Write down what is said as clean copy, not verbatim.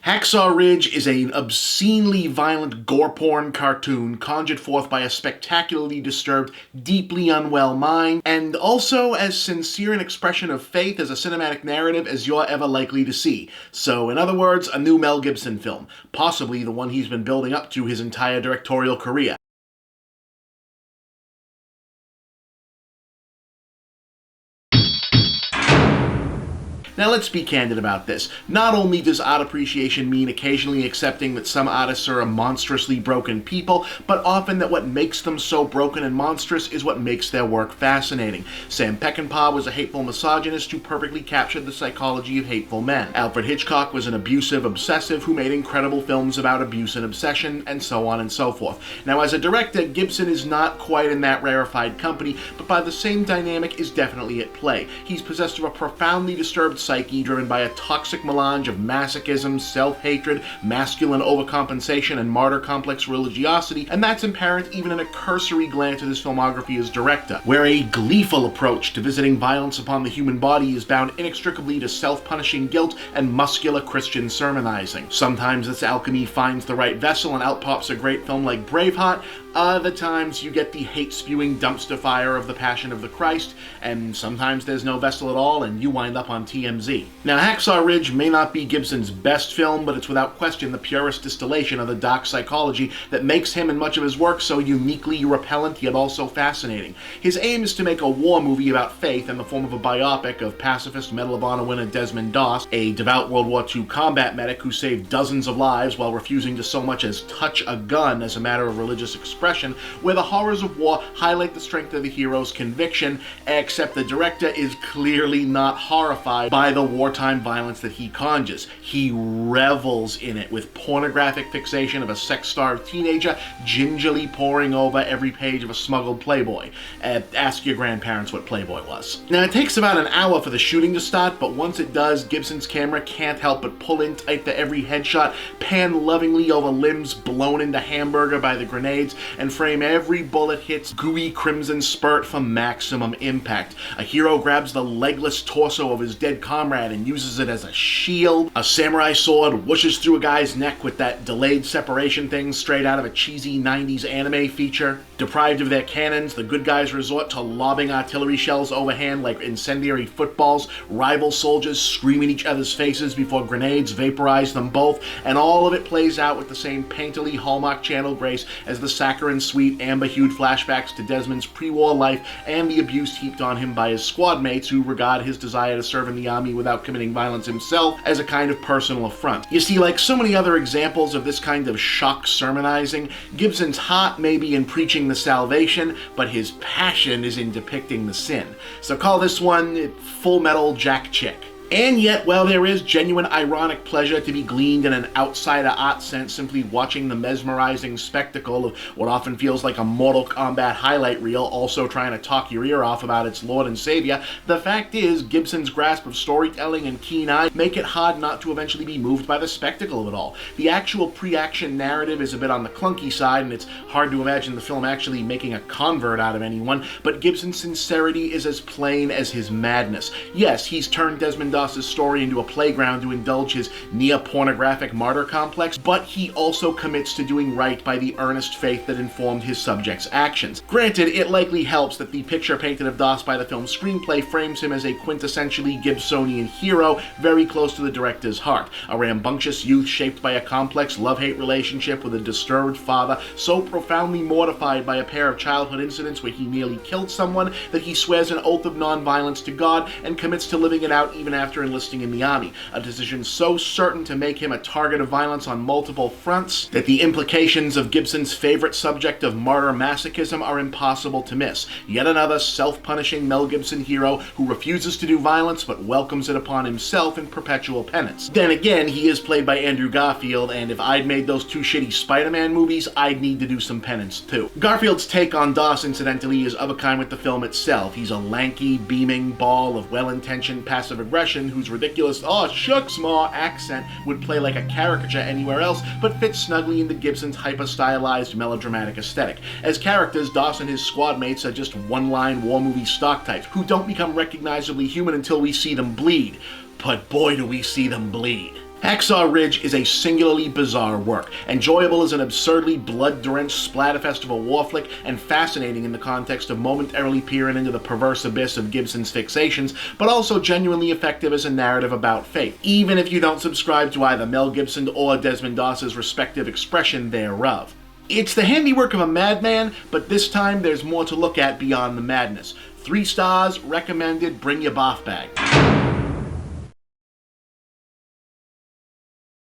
Hacksaw Ridge is an obscenely violent gore-porn cartoon conjured forth by a spectacularly disturbed, deeply unwell mind, and also as sincere an expression of faith as a cinematic narrative as you're ever likely to see. So, in other words, a new Mel Gibson film, possibly the one he's been building up to his entire directorial career. Now let's be candid about this. Not only does art appreciation mean occasionally accepting that some artists are monstrously broken people, but often that what makes them so broken and monstrous is what makes their work fascinating. Sam Peckinpah was a hateful misogynist who perfectly captured the psychology of hateful men. Alfred Hitchcock was an abusive obsessive who made incredible films about abuse and obsession, and so on and so forth. Now as a director, Gibson is not quite in that rarefied company, but by the same dynamic is definitely at play. He's possessed of a profoundly disturbed psyche driven by a toxic melange of masochism, self-hatred, masculine overcompensation, and martyr complex religiosity, and that's apparent even in a cursory glance at his filmography as director, where a gleeful approach to visiting violence upon the human body is bound inextricably to self-punishing guilt and muscular Christian sermonizing. Sometimes this alchemy finds the right vessel and out pops a great film like Braveheart. Other times you get the hate-spewing dumpster fire of The Passion of the Christ, and sometimes there's no vessel at all and you wind up on TMZ. Now, Hacksaw Ridge may not be Gibson's best film, but it's without question the purest distillation of the dark psychology that makes him and much of his work so uniquely repellent yet also fascinating. His aim is to make a war movie about faith in the form of a biopic of pacifist Medal of Honor winner Desmond Doss, a devout World War II combat medic who saved dozens of lives while refusing to so much as touch a gun as a matter of religious expression, where the horrors of war highlight the strength of the hero's conviction, except the director is clearly not horrified by the wartime violence that he conjures. He revels in it with pornographic fixation of a sex-starved teenager gingerly poring over every page of a smuggled Playboy. Ask your grandparents what Playboy was. Now, it takes about an hour for the shooting to start, but once it does, Gibson's camera can't help but pull in tight to every headshot, pan lovingly over limbs blown into hamburger by the grenades, and frame every bullet hits gooey crimson spurt for maximum impact. A hero grabs the legless torso of his dead comrade and uses it as a shield. A samurai sword whooshes through a guy's neck with that delayed separation thing straight out of a cheesy 90s anime feature. Deprived of their cannons, the good guys resort to lobbing artillery shells overhand like incendiary footballs. Rival soldiers scream in each other's faces before grenades vaporize them both, and all of it plays out with the same painterly Hallmark Channel grace as the saccharine sweet amber-hued flashbacks to Desmond's pre-war life and the abuse heaped on him by his squad mates who regard his desire to serve in the army without committing violence himself as a kind of personal affront. You see, like so many other examples of this kind of shock sermonizing, Gibson's heart may be in preaching the salvation, but his passion is in depicting the sin. So call this one Full Metal Jack Chick. And yet, while there is genuine ironic pleasure to be gleaned in an outsider art sense simply watching the mesmerizing spectacle of what often feels like a Mortal Kombat highlight reel also trying to talk your ear off about its Lord and Savior, the fact is Gibson's grasp of storytelling and keen eye make it hard not to eventually be moved by the spectacle of it all. The actual pre-action narrative is a bit on the clunky side, and it's hard to imagine the film actually making a convert out of anyone, but Gibson's sincerity is as plain as his madness. Yes, he's turned Desmond Doss's story into a playground to indulge his near-pornographic martyr complex, but he also commits to doing right by the earnest faith that informed his subject's actions. Granted, it likely helps that the picture painted of Doss by the film's screenplay frames him as a quintessentially Gibsonian hero, very close to the director's heart. A rambunctious youth shaped by a complex love-hate relationship with a disturbed father, so profoundly mortified by a pair of childhood incidents where he nearly killed someone that he swears an oath of non-violence to God and commits to living it out even after enlisting in the army, a decision so certain to make him a target of violence on multiple fronts that the implications of Gibson's favorite subject of martyr masochism are impossible to miss. Yet another self-punishing Mel Gibson hero who refuses to do violence but welcomes it upon himself in perpetual penance. Then again, he is played by Andrew Garfield, and if I'd made those two shitty Spider-Man movies, I'd need to do some penance too. Garfield's take on Doss, incidentally, is of a kind with the film itself. He's a lanky, beaming ball of well-intentioned passive aggression whose ridiculous "aw shucks ma" accent would play like a caricature anywhere else, but fits snugly into Gibson's hyper-stylized melodramatic aesthetic. As characters, Doss and his squad mates are just one-line war movie stock types who don't become recognizably human until we see them bleed. But boy do we see them bleed. Hacksaw Ridge is a singularly bizarre work, enjoyable as an absurdly blood-drenched splatterfest of a war flick, and fascinating in the context of momentarily peering into the perverse abyss of Gibson's fixations, but also genuinely effective as a narrative about faith, even if you don't subscribe to either Mel Gibson or Desmond Doss's respective expression thereof. It's the handiwork of a madman, but this time there's more to look at beyond the madness. 3 stars, recommended, bring your boff bag.